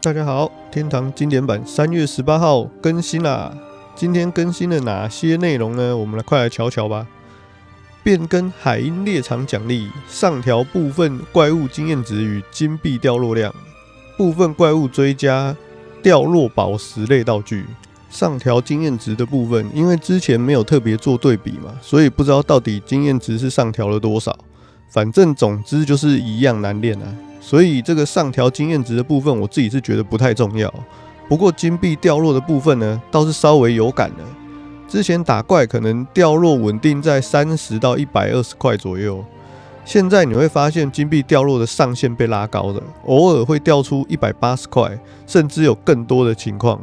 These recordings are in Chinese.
大家好，天堂经典版3月18号更新啦！今天更新了哪些内容呢？我们快来瞧瞧吧。变更海鹰猎场奖励，上调部分怪物经验值与金币掉落量，部分怪物追加掉落宝石类道具。上调经验值的部分，因为之前没有特别做对比嘛，所以不知道到底经验值是上调了多少。反正总之就是一样难练啊。所以这个上调经验值的部分，我自己是觉得不太重要。不过金币掉落的部分呢，倒是稍微有感了。之前打怪可能掉落稳定在30到120块左右，现在你会发现金币掉落的上限被拉高了，偶尔会掉出180块，甚至有更多的情况。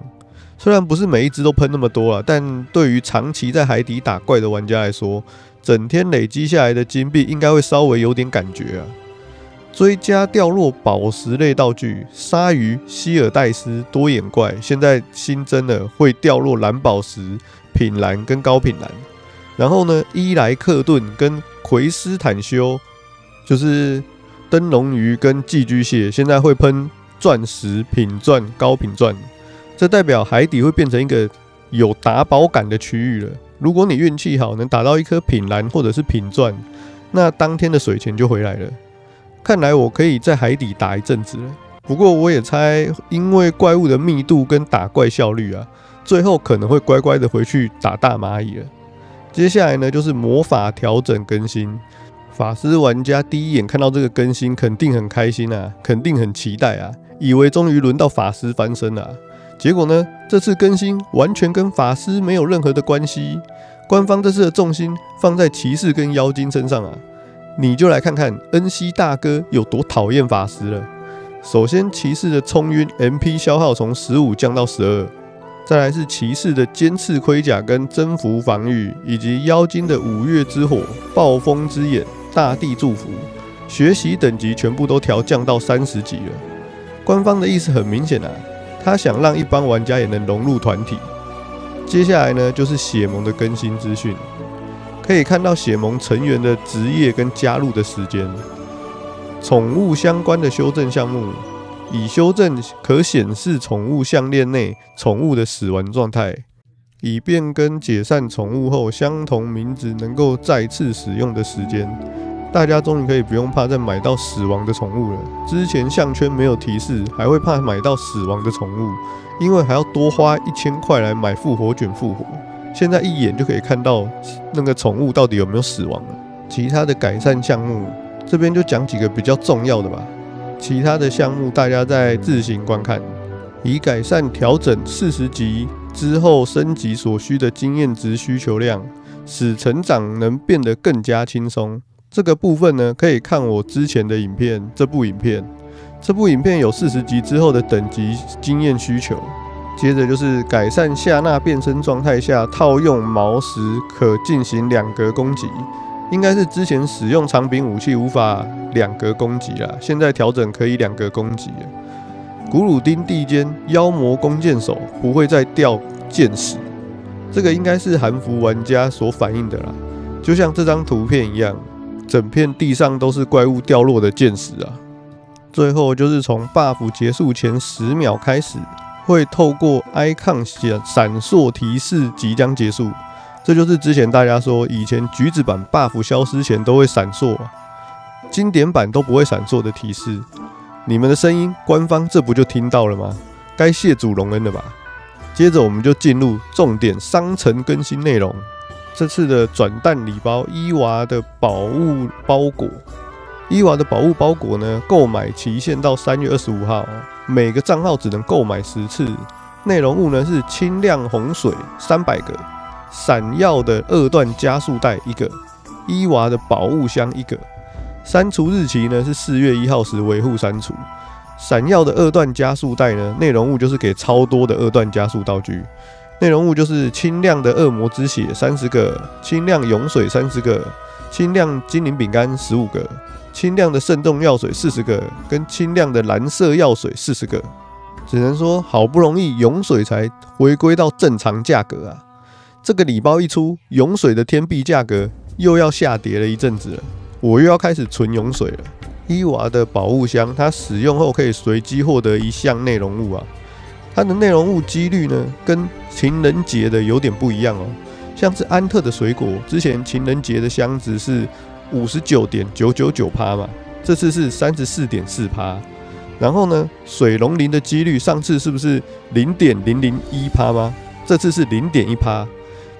虽然不是每一只都喷那么多啦，但对于长期在海底打怪的玩家来说，整天累积下来的金币应该会稍微有点感觉啊。追加掉落宝石类道具，鲨鱼、希尔戴斯、多眼怪，现在新增了会掉落蓝宝石、品蓝跟高品蓝。然后呢，伊莱克顿跟奎斯坦修，就是灯笼鱼跟寄居蟹，现在会喷钻石、品钻、高品钻。这代表海底会变成一个有打宝感的区域了。如果你运气好，能打到一颗品蓝或者是品钻，那当天的水钱就回来了。看来我可以在海底打一阵子了。不过我也猜，因为怪物的密度跟打怪效率啊，最后可能会乖乖的回去打大蚂蚁了。接下来呢，就是魔法调整更新。法师玩家第一眼看到这个更新，肯定很开心啊，肯定很期待啊，以为终于轮到法师翻身了啊。结果呢，这次更新完全跟法师没有任何的关系。官方这次的重心放在骑士跟妖精身上啊。你就来看看恩熙大哥有多讨厌法师了。首先，骑士的冲晕 MP 消耗从15降到12，再来是骑士的尖刺盔甲跟征服防御，以及妖精的五月之火、暴风之眼、大地祝福，学习等级全部都调降到30级了。官方的意思很明显啊，他想让一般玩家也能融入团体。接下来呢，就是血盟的更新资讯。可以看到血盟成员的职业跟加入的时间，宠物相关的修正项目，已修正可显示宠物项链内宠物的死亡状态，以便跟解散宠物后相同名字能够再次使用的时间。大家终于可以不用怕再买到死亡的宠物了。之前项圈没有提示，还会怕买到死亡的宠物，因为还要多花1000块来买复活卷复活。现在一眼就可以看到那个宠物到底有没有死亡了。其他的改善项目，这边就讲几个比较重要的吧。其他的项目大家再自行观看。以改善调整40级之后升级所需的经验值需求量，使成长能变得更加轻松。这个部分呢，可以看我之前的影片。这部影片有40级之后的等级经验需求。接着就是改善夏娜变身状态下套用毛石可进行2格攻击，应该是之前使用长柄武器无法2格攻击啦，现在调整可以2格攻击了。古鲁丁地间妖魔弓箭手不会再掉箭矢，这个应该是韩服玩家所反映的啦，就像这张图片一样，整片地上都是怪物掉落的箭矢啊。最后就是从 buff 结束前10秒开始，会透过 icon 闪烁提示即将结束，这就是之前大家说以前橘子版 buff 消失前都会闪烁，经典版都不会闪烁的提示。你们的声音，官方这不就听到了吗？该谢主隆恩了吧？接着我们就进入重点商城更新内容。这次的转蛋礼包伊娃的宝物包裹。伊娃的宝物包裹呢，购买期限到3月25号，每个账号只能购买10次。内容物呢是清亮洪水300个，闪耀的2段加速带1个，伊娃的宝物箱1个。删除日期呢是4月1号时维护删除。闪耀的2段加速带呢，内容物就是给超多的2段加速道具。内容物就是清亮的恶魔之血30个，清亮涌水30个，清亮精灵饼干15个。清亮的圣冻药水40个，跟清亮的蓝色药水40个，只能说好不容易涌水才回归到正常价格啊！这个礼包一出，涌水的天币价格又要下跌了一阵子了，我又要开始存涌水了。伊娃的宝物箱，它使用后可以随机获得一项内容物啊。它的内容物几率呢，跟情人节的有点不一样哦。像是安特的水果，之前情人节的箱子是59.999%嘛，这次是34.4%。然后呢，水龙鳞的几率，上次是不是0.001%吗？这次是0.1%。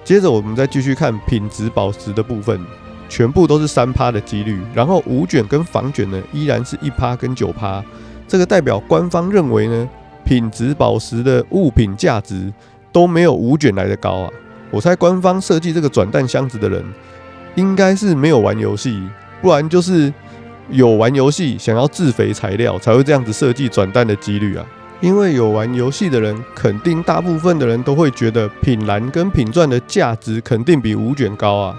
接着我们再继续看品质宝石的部分。全部都是3%的几率，然后无卷跟仿卷呢依然是1%跟9%，这个代表官方认为呢，品质宝石的物品价值都没有无卷来的高啊。我猜官方设计这个转蛋箱子的人，应该是没有玩游戏，不然就是有玩游戏想要自肥材料才会这样子设计转蛋的几率啊。因为有玩游戏的人，肯定大部分的人都会觉得品蓝跟品钻的价值肯定比无卷高啊。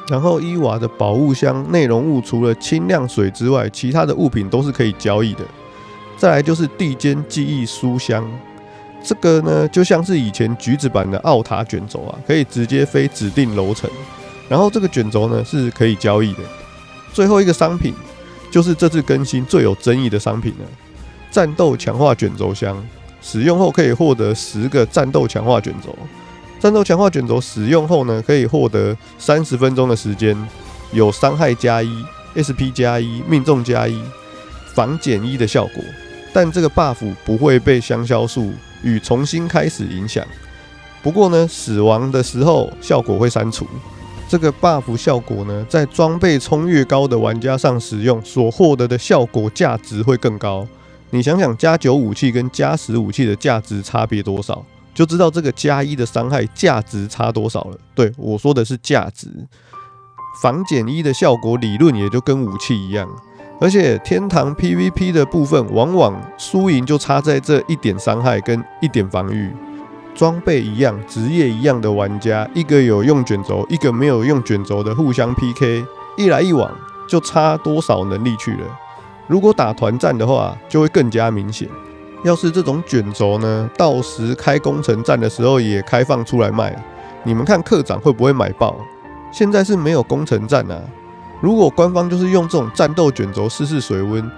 然后伊娃的宝物箱内容物除了清亮水之外，其他的物品都是可以交易的。再来就是地间记忆书箱，这个呢就像是以前橘子版的奥塔卷轴啊，可以直接飞指定楼层。然后这个卷轴呢是可以交易的。最后一个商品就是这次更新最有争议的商品了，战斗强化卷轴箱，使用后可以获得10个战斗强化卷轴。战斗强化卷轴使用后呢，可以获得30分钟的时间，有伤害+1、SP+1、命中+1、防减1的效果。但这个 buff 不会被香蕉树与重新开始影响。不过呢，死亡的时候效果会删除。这个 buff 效果呢，在装备冲越高的玩家上使用，所获得的效果价值会更高。你想想+9武器跟+10武器的价值差别多少？就知道这个+1的伤害价值差多少了。对，我说的是价值。防减1的效果理论也就跟武器一样，而且天堂 PVP 的部分往往输赢就差在这1点伤害跟1点防御。装备一样，职业一样的玩家，一个有用卷轴，一个没有用卷轴的互相 PK， 一来一往就差多少能力去了。如果打团战的话，就会更加明显。要是这种卷轴呢，到时开工程站的时候也开放出来卖，你们看课长会不会买爆？现在是没有工程站啊，如果官方就是用这种战斗卷轴试试水温，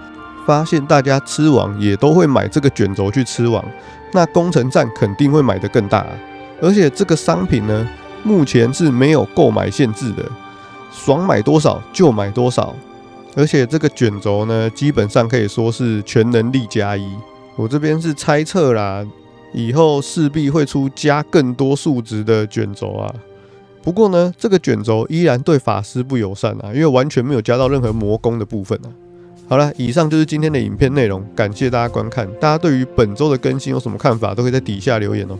发现大家吃网也都会买这个卷轴去吃网，那工程站肯定会买得更大啊。而且这个商品呢，目前是没有购买限制的，爽买多少就买多少。而且这个卷轴呢，基本上可以说是全能力+1。我这边是猜测啦，以后势必会出加更多数值的卷轴啊。不过呢，这个卷轴依然对法师不友善啊，因为完全没有加到任何魔攻的部分啊。好了，以上就是今天的影片内容，感谢大家观看。大家对于本周的更新有什么看法，都可以在底下留言哦。